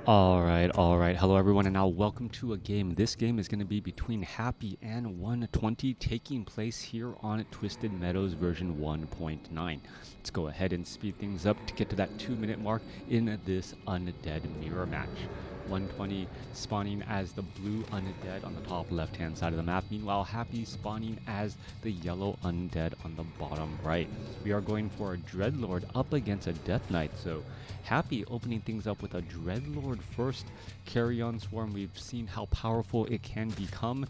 Alright. Hello everyone, and now welcome to a game. This game is going to be between Happy and 120, taking place here on Twisted Meadows version 1.9. Let's go ahead and speed things up to get to that 2-minute mark in this undead mirror match. 120 spawning as the blue undead on the top left hand side of the map. Meanwhile, Happy spawning as the yellow undead on the bottom right. We are going for a Dreadlord up against a Death Knight, so Happy opening things up with a Dreadlord first carry-on swarm. We've seen how powerful it can become,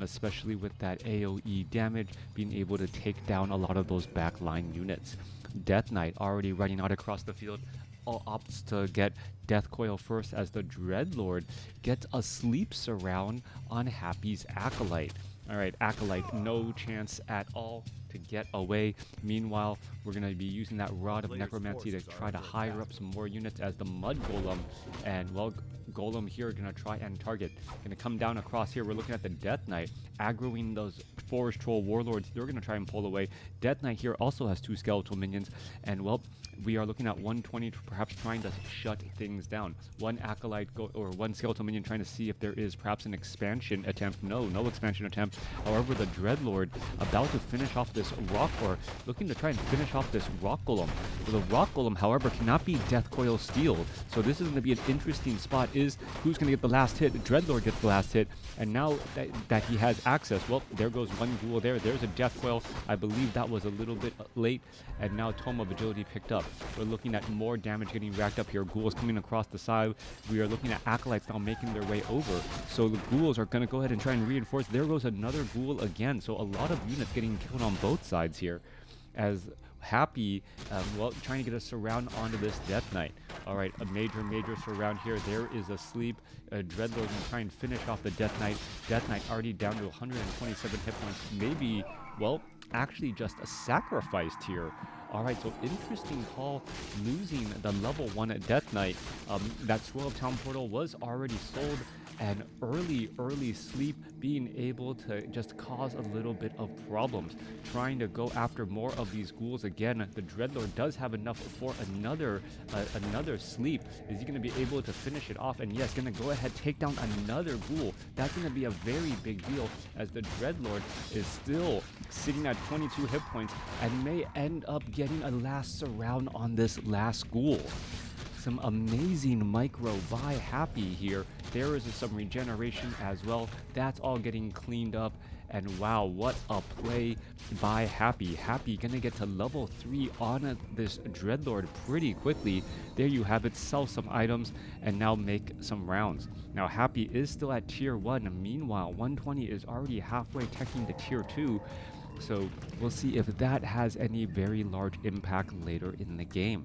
especially with that AoE damage, being able to take down a lot of those backline units. Death Knight already running out across the field, opts to get Death Coil first as the Dreadlord gets a sleep surround on Happy's Acolyte. Alright, Acolyte, no chance at all to get away. Meanwhile, we're going to be using that Rod of Necromancy to try to hire up some more units as the Mud Golem. And, well, Golem here going to try and target. Going to come down across here. We're looking at the Death Knight, aggroing those Forest Troll Warlords. They're going to try and pull away. Death Knight here also has 2 skeletal minions. And, well, we are looking at 120 perhaps trying to shut things down. One Acolyte or one skeletal minion trying to see if there is perhaps an expansion attempt. No expansion attempt. However, the Dreadlord about to finish off this rock, or looking to try and finish off this Rock Golem. The Rock Golem, however, cannot be Death Coil Steel. So this is going to be an interesting spot. Is who's going to get the last hit? Dreadlord gets the last hit. And now that he has access, well, there goes one ghoul there. There's a Death Coil. I believe that was a little bit late. And now Tome of Agility picked up. We're looking at more damage getting racked up here. Ghouls coming across the side. We are looking at Acolytes now making their way over. So the ghouls are going to go ahead and try and reinforce. There goes another ghoul again. So a lot of units getting killed on both sides here. As Happy, well, trying to get a surround onto this Death Knight. Alright, a major surround here. There is a sleep. Dreadlord going to try and finish off the Death Knight. Death Knight already down to 127 hit points. Maybe, well, actually just sacrificed here. Alright, so interesting call, losing the level 1 Death Knight. That Swirl of Town Portal was already sold, and early sleep being able to just cause a little bit of problems. Trying to go after more of these ghouls again. The Dreadlord does have enough for another sleep. Is he going to be able to finish it off? And yes, going to go ahead, take down another ghoul. That's going to be a very big deal, as the Dreadlord is still sitting at 22 hit points and may end up getting a last surround on this last ghoul. Some amazing micro by Happy here. There is some regeneration as well. That's all getting cleaned up. And wow, what a play by Happy. Happy gonna get to level 3 on this Dreadlord pretty quickly. There you have it. Sell some items and now make some rounds. Now Happy is still at tier 1. Meanwhile, 120 is already halfway teching to tier 2. So we'll see if that has any very large impact later in the game.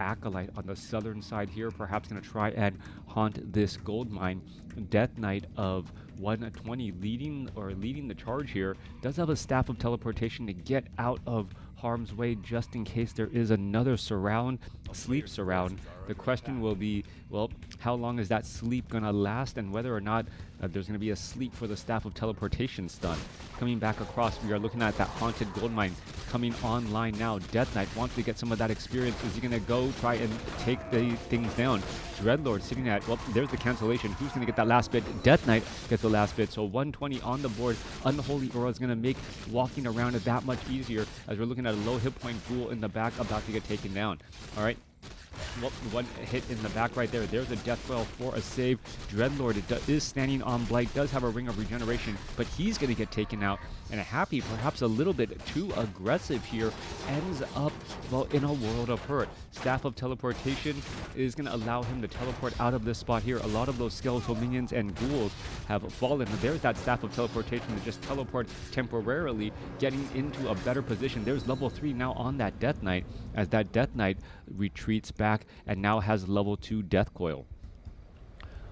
Acolyte on the southern side here, perhaps going to try and haunt this gold mine. Death Knight of 120 leading the charge here, does have a Staff of Teleportation to get out of harm's way just in case there is another sleep surround. The question will be, well, how long is that sleep going to last, and whether or not there's going to be a sleep for the Staff of Teleportation stun. Coming back across, we are looking at that haunted gold mine coming online now. Death Knight wants to get some of that experience. Is he going to go try and take the things down? Dreadlord sitting at, well, there's the cancellation. Who's going to get that last bit? Death Knight gets the last bit. So 120 on the board. Unholy Aura is going to make walking around it that much easier, as we're looking at a low hit point ghoul in the back about to get taken down. All right. Well, one hit in the back right there. There's a Death Coil for a save. Dreadlord is standing on Blight, does have a Ring of Regeneration, but he's going to get taken out. And Happy, perhaps a little bit too aggressive here, ends up, well, in a world of hurt. Staff of Teleportation is going to allow him to teleport out of this spot here. A lot of those skeletal minions and ghouls have fallen. There's that Staff of Teleportation to just teleport temporarily, getting into a better position. There's level 3 now on that Death Knight, as that Death Knight retreats back and now has level 2 Death Coil.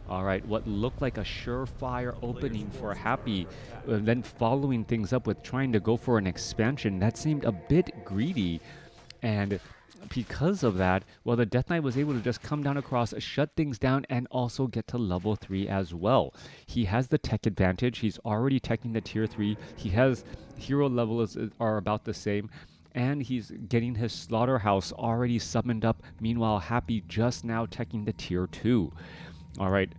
Alright, what looked like a surefire opening for Happy, then following things up with trying to go for an expansion. That seemed a bit greedy, and because of that, well, the Death Knight was able to just come down across, shut things down, and also get to level 3 as well. He has the tech advantage. He's already teching the tier 3. He has hero levels are about the same, and he's getting his slaughterhouse already summoned up. Meanwhile, Happy just now teching the tier 2. All right.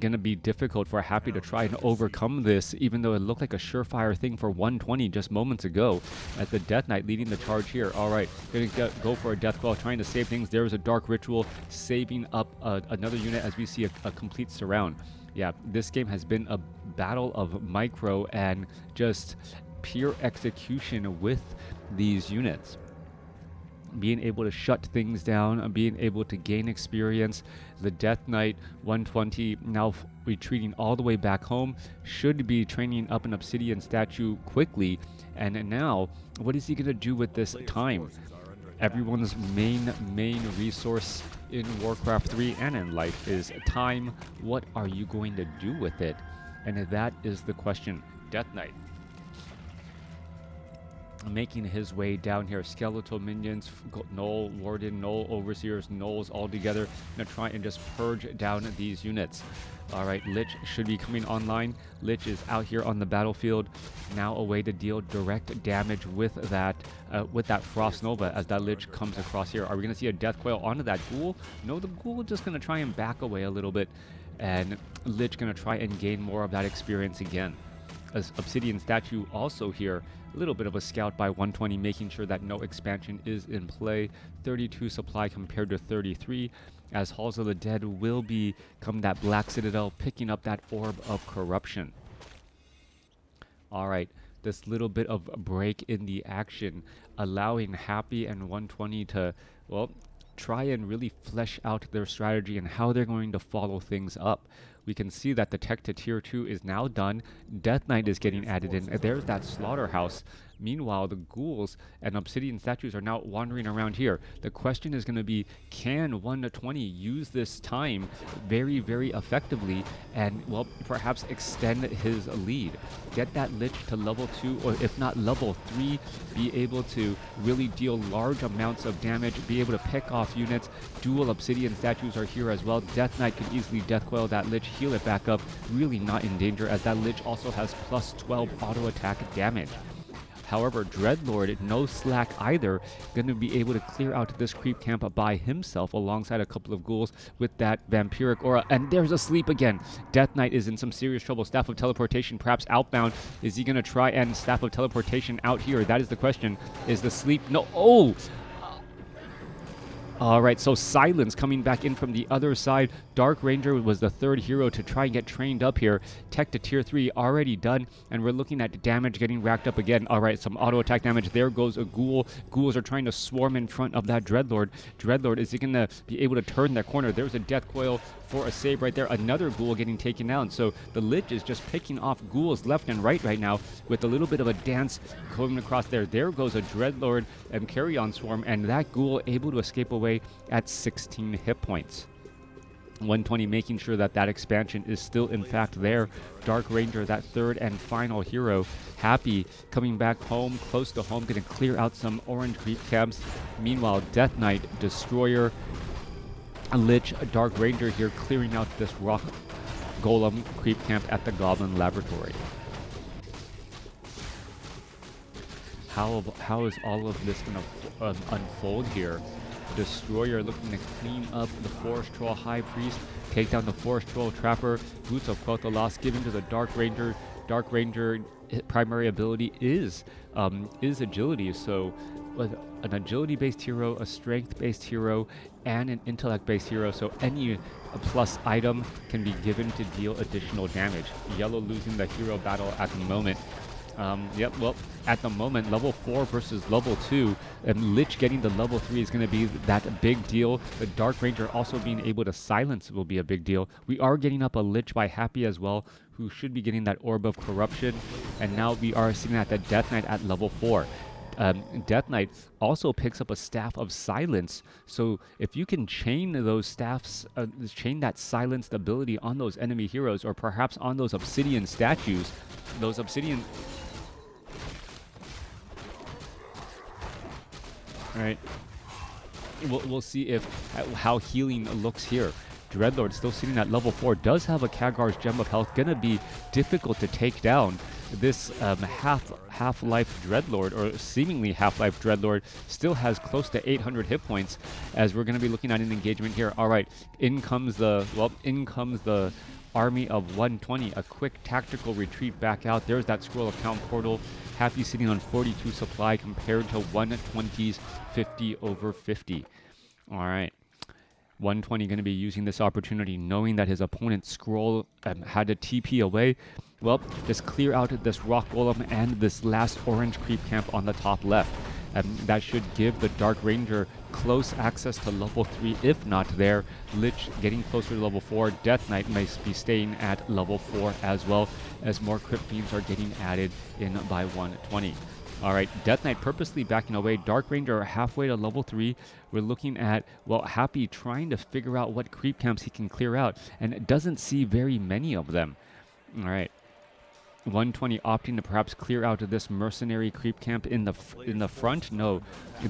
Gonna be difficult for Happy to try and overcome this, even though it looked like a surefire thing for 120 just moments ago. As the Death Knight leading the charge here. All right, gonna go for a Death Claw, trying to save things. There is a Dark Ritual saving up another unit as we see a complete surround. Yeah, this game has been a battle of micro and just pure execution with these units. Being able to shut things down, being able to gain experience. The Death Knight 120 now retreating all the way back home, should be training up an Obsidian statue quickly. And now, what is he going to do with this time? Everyone's main resource in Warcraft 3 and in life is time. What are you going to do with it? And that is the question. Death Knight making his way down here. Skeletal minions, Null Warden, Null Overseers, Nulls all together. Gonna try and just purge down these units. All right, Lich should be coming online. Lich is out here on the battlefield. Now a way to deal direct damage with that Frost Nova as that Lich comes across here. Are we gonna see a Death Coil onto that Ghoul? No, the Ghoul just gonna try and back away a little bit, and Lich gonna try and gain more of that experience again. As Obsidian statue also here, a little bit of a scout by 120, making sure that no expansion is in play. 32 supply compared to 33, as Halls of the Dead will become that Black Citadel, picking up that Orb of Corruption. All right, this little bit of a break in the action, allowing Happy and 120 to, well, try and really flesh out their strategy and how they're going to follow things up. We can see that the tech to tier 2 is now done. Death Knight is getting added in. There's that slaughterhouse. Meanwhile, the ghouls and Obsidian statues are now wandering around here. The question is going to be, can 120 use this time very, very effectively and, well, perhaps extend his lead? Get that Lich to level 2, or if not level 3, be able to really deal large amounts of damage, be able to pick off units. Dual Obsidian statues are here as well. Death Knight can easily death coil that Lich, heal it back up. Really not in danger, as that Lich also has plus 12 auto attack damage. However, Dreadlord, no slack either, going to be able to clear out this creep camp by himself alongside a couple of ghouls with that vampiric aura. And there's a sleep again. Death Knight is in some serious trouble. Staff of Teleportation perhaps outbound. Is he going to try and Staff of Teleportation out here? That is the question. Is the sleep? No. Oh! All right, so Silence coming back in from the other side. Dark Ranger was the third hero to try and get trained up here. Tech to tier 3 already done, and we're looking at damage getting racked up again. All right, some auto attack damage. There goes a ghoul. Ghouls are trying to swarm in front of that Dreadlord. Dreadlord, is he going to be able to turn that corner? There's a death coil for a save right there. Another ghoul getting taken down. So the Lich is just picking off ghouls left and right now with a little bit of a dance coming across there. There goes a Dreadlord and Carrion Swarm, and that ghoul able to escape away at 16 hit points. 120 making sure that that expansion is still in fact there. Dark Ranger, that third and final hero, Happy coming back home, close to home, going to clear out some orange creep camps. Meanwhile, Death Knight, Destroyer, Lich, Dark Ranger here clearing out this rock golem creep camp at the Goblin Laboratory. How is all of this going to unfold here? Destroyer looking to clean up the Forest Troll High Priest, take down the Forest Troll Trapper. Boots of Quel'Thalas given to the Dark Ranger. Dark Ranger primary ability is agility, so with an agility-based hero, a strength-based hero, and an intellect-based hero, so any plus item can be given to deal additional damage. Yellow losing the hero battle at the moment. Yep, well, at the moment, level 4 versus level 2, and Lich getting the level 3 is going to be that big deal. The Dark Ranger also being able to silence will be a big deal. We are getting up a Lich by Happy as well, who should be getting that Orb of Corruption, and now we are sitting at the Death Knight at level 4. Death Knight also picks up a Staff of Silence, so if you can chain those staffs, chain that silenced ability on those enemy heroes, or perhaps on those Obsidian statues, those Obsidian... All right, we'll see if how healing looks here. Dreadlord still sitting at level 4, does have a Khadgar's Gem of Health, gonna be difficult to take down. this half-life Dreadlord, or seemingly half-life Dreadlord, still has close to 800 hit points, as we're going to be looking at an engagement here. All right, in comes the army of 120, a quick tactical retreat back out. There's that scroll of town portal. Happy sitting on 42 supply compared to 120's 50 over 50. All right. 120 going to be using this opportunity, knowing that his opponent's scroll had to TP away. Well, just clear out this rock golem and this last orange creep camp on the top left. That should give the Dark Ranger close access to level 3, if not there. Lich getting closer to level 4. Death Knight may be staying at level 4 as well, as more Crypt Fiends are getting added in by 120. All right, Death Knight purposely backing away. Dark Ranger halfway to level 3. We're looking at, well, Happy trying to figure out what creep camps he can clear out, and it doesn't see very many of them. All right. 120 opting to perhaps clear out of this mercenary creep camp in the front. No,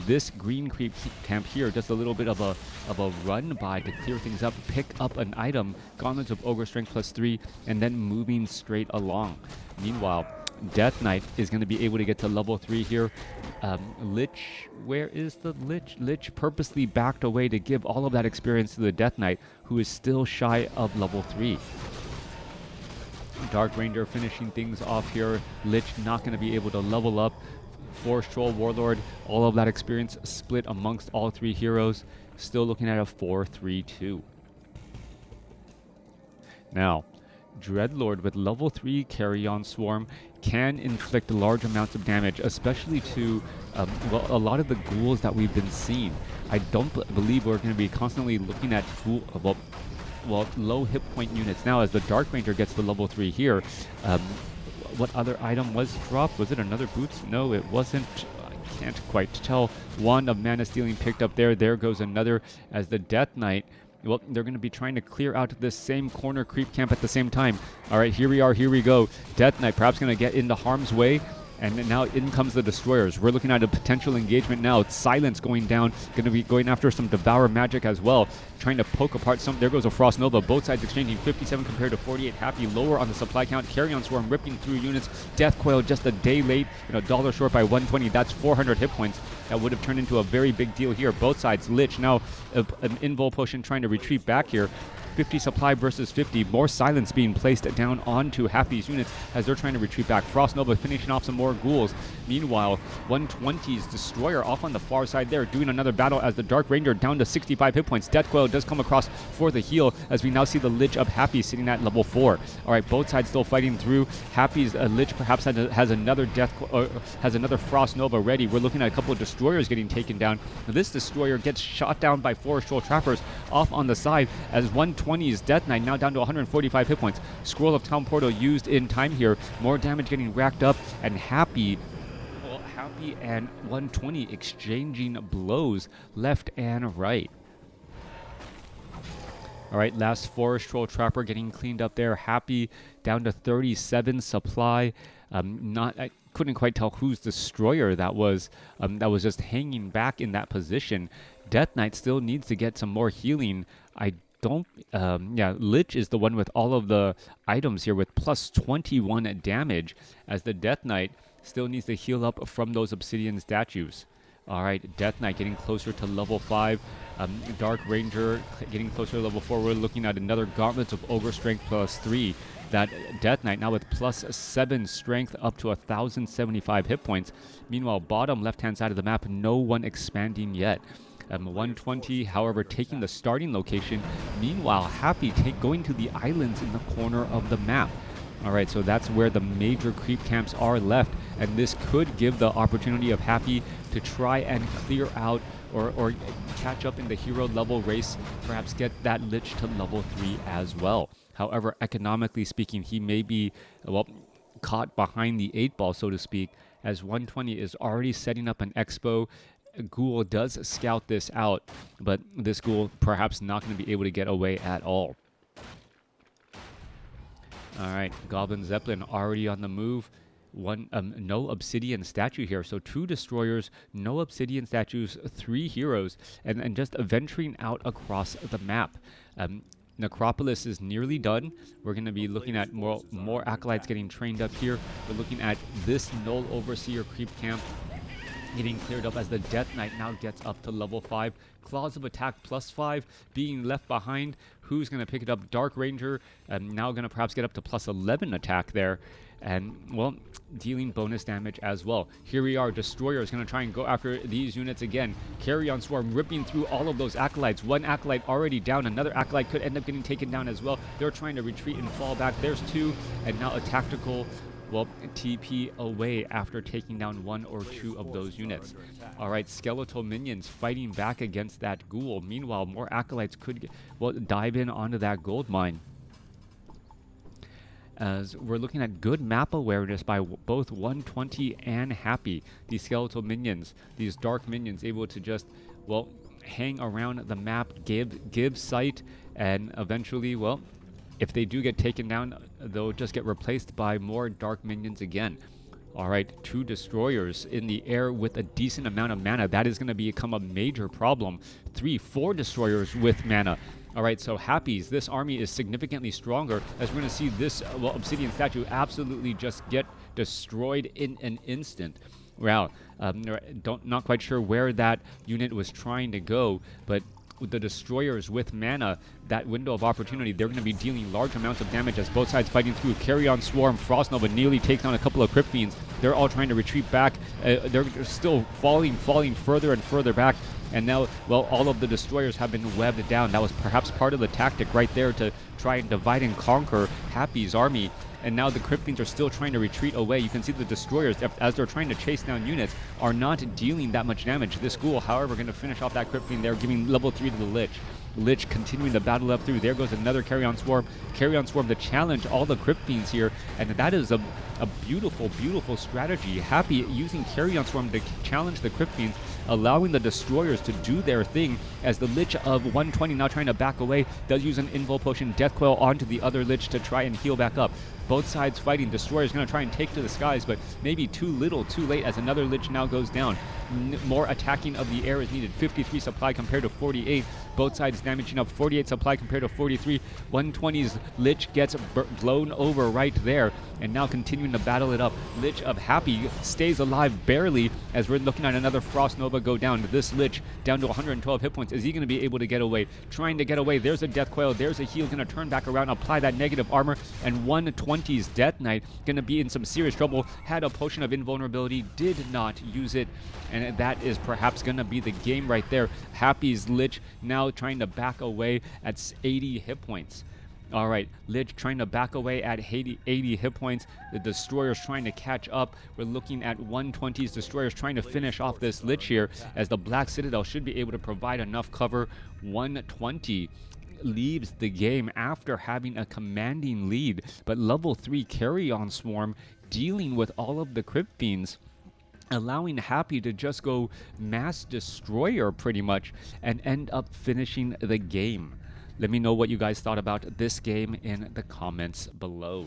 this green creep camp here, just a little bit of a run by to clear things up, pick up an item, Gauntlets of Ogre Strength +3, and then moving straight along. Meanwhile, Death Knight is going to be able to get to level 3 here. Lich, where is the Lich? Lich purposely backed away to give all of that experience to the Death Knight, who is still shy of level 3. Dark Ranger finishing things off here. Lich not going to be able to level up. Forest Troll, Warlord, all of that experience split amongst all 3 heroes. Still looking at a 4-3-2. Now, Dreadlord with level 3 Carrion Swarm can inflict large amounts of damage, especially to well, a lot of the ghouls that we've been seeing. I don't believe we're going to be constantly looking at well, low hit point units now, as the Dark Ranger gets to level 3 here. What other item was dropped? Was it another boots? No, it wasn't. I can't quite tell. Wand of Mana Stealing picked up there. There goes another, as the Death Knight, well, they're going to be trying to clear out this same corner creep camp at the same time. All right, here we are, here we go. Death Knight perhaps going to get into harm's way. And now in comes the Destroyers. We're looking at a potential engagement now. It's Silence going down. Going to be going after some Devour Magic as well. Trying to poke apart some. There goes a Frost Nova. Both sides exchanging 57 compared to 48. Happy lower on the supply count. Carrion Swarm ripping through units. Death Coil just a day late. $1 short by 120. That's 400 hit points. That would have turned into a very big deal here. Both sides. Lich now an invul potion trying to retreat back here. 50 supply versus 50. More Silence being placed down onto Happy's units as they're trying to retreat back. Frost Nova finishing off some more ghouls. Meanwhile, 120's Destroyer off on the far side there, doing another battle as the Dark Ranger down to 65 hit points. Death Coil does come across for the heal, as we now see the Lich of Happy sitting at level 4. All right, both sides still fighting through. Happy's Lich perhaps has another has another Frost Nova ready. We're looking at a couple of Destroyers getting taken down. This Destroyer gets shot down by Forest Troll Trappers off on the side, as 120's Death Knight now down to 145 hit points. Scroll of Town Portal used in time here. More damage getting racked up, and Happy and 120 exchanging blows left and right. All right, last Forest Troll Trapper getting cleaned up there. Happy down to 37 supply. I couldn't quite tell whose Destroyer that was just hanging back in that position. Death Knight still needs to get some more healing. Lich is the one with all of the items here with plus 21 damage, as the Death Knight still needs to heal up from those obsidian statues. All right, Death Knight getting closer to level 5. Dark Ranger getting closer to level 4. We're looking at another Gauntlets of Ogre Strength +3. That Death Knight now with +7 strength up to 1,075 hit points. Meanwhile, bottom left-hand side of the map, no one expanding yet. 120, however, taking the starting location. Meanwhile, Happy going to the islands in the corner of the map. All right, so that's where the major creep camps are left, and this could give the opportunity of Happy to try and clear out or catch up in the hero level race, perhaps get that Lich to level 3 as well. However, economically speaking, he may be, well, caught behind the 8 ball, so to speak, as 120 is already setting up an expo. Ghoul does scout this out, but this Ghoul perhaps not going to be able to get away at all. All right, Goblin Zeppelin already on the move. No obsidian statue here, so 2 Destroyers, no obsidian statues, 3 heroes, and just venturing out across the map. Necropolis is nearly done. We're going to be looking at more acolytes getting trained up here. We're looking at this Null Overseer creep camp getting cleared up as the Death Knight now gets up to level 5. Claws of Attack +5 being left behind. Who's going to pick it up? Dark Ranger now going to perhaps get up to +11 attack there. And, well, dealing bonus damage as well. Here we are. Destroyer is going to try and go after these units again. Carrion Swarm ripping through all of those acolytes. One acolyte already down. Another acolyte could end up getting taken down as well. They're trying to retreat and fall back. There's 2. And now a tactical, well, TP away after taking down 1 or 2 of those units. All right, skeletal minions fighting back against that ghoul. Meanwhile, more acolytes could dive in onto that gold mine. As we're looking at good map awareness by both 120 and Happy. These skeletal minions, these dark minions, able to just, well, hang around the map, give sight, and eventually, well, if they do get taken down, they'll just get replaced by more dark minions again. All right, 2 destroyers in the air with a decent amount of mana. That is going to become a major problem. 4 destroyers with mana. All right, so Happy's, this army is significantly stronger, as we're going to see this obsidian statue absolutely just get destroyed in an instant. Wow, not quite sure where that unit was trying to go, but with the destroyers with mana, that window of opportunity, they're going to be dealing large amounts of damage as both sides fighting through. Carrion Swarm, Frost Nova nearly takes down a couple of Crypt Fiends. They're all trying to retreat back. They're still falling further and further back. And now, well, all of the destroyers have been webbed down. That was perhaps part of the tactic right there to try and divide and conquer Happy's army. And now the Crypt Fiends are still trying to retreat away. You can see the destroyers, as they're trying to chase down units, are not dealing that much damage. This ghoul, however, going to finish off that Crypt Fiend there, giving level 3 to the Lich. Lich continuing to battle up through. There goes another Carrion Swarm. Carrion Swarm to challenge all the Crypt Fiends here. And that is a beautiful, beautiful strategy. Happy using Carrion Swarm to challenge the Crypt Fiends, allowing the destroyers to do their thing, as the Lich of 120 now trying to back away, does use an Invul Potion, Death Coil onto the other Lich to try and heal back up. Both sides fighting. Destroyer's going to try and take to the skies, but maybe too little, too late, as another Lich now goes down. More attacking of the air is needed. 53 supply compared to 48. Both sides damaging up. 48 supply compared to 43. 120's Lich gets blown over right there, and now continuing to battle it up. Lich of Happy stays alive barely, as we're looking at another Frost Nova go down. This Lich down to 112 hit points. Is he going to be able to get away? Trying to get away. There's a Death Coil. There's a heal. Going to turn back around, apply that negative armor, and 120's Death Knight going to be in some serious trouble. Had a potion of invulnerability, did not use it, and that is perhaps going to be the game right there. Happy's Lich now trying to back away at 80 hit points. All right, Lich trying to back away at 80 hit points. The destroyers trying to catch up. We're looking at 120's destroyers trying to finish off this Lich here, as the Black Citadel should be able to provide enough cover. 120 leaves the game after having a commanding lead, but level 3 Carrion Swarm dealing with all of the Crypt Fiends, allowing Happy to just go mass destroyer pretty much and end up finishing the game. Let me know what you guys thought about this game in the comments below.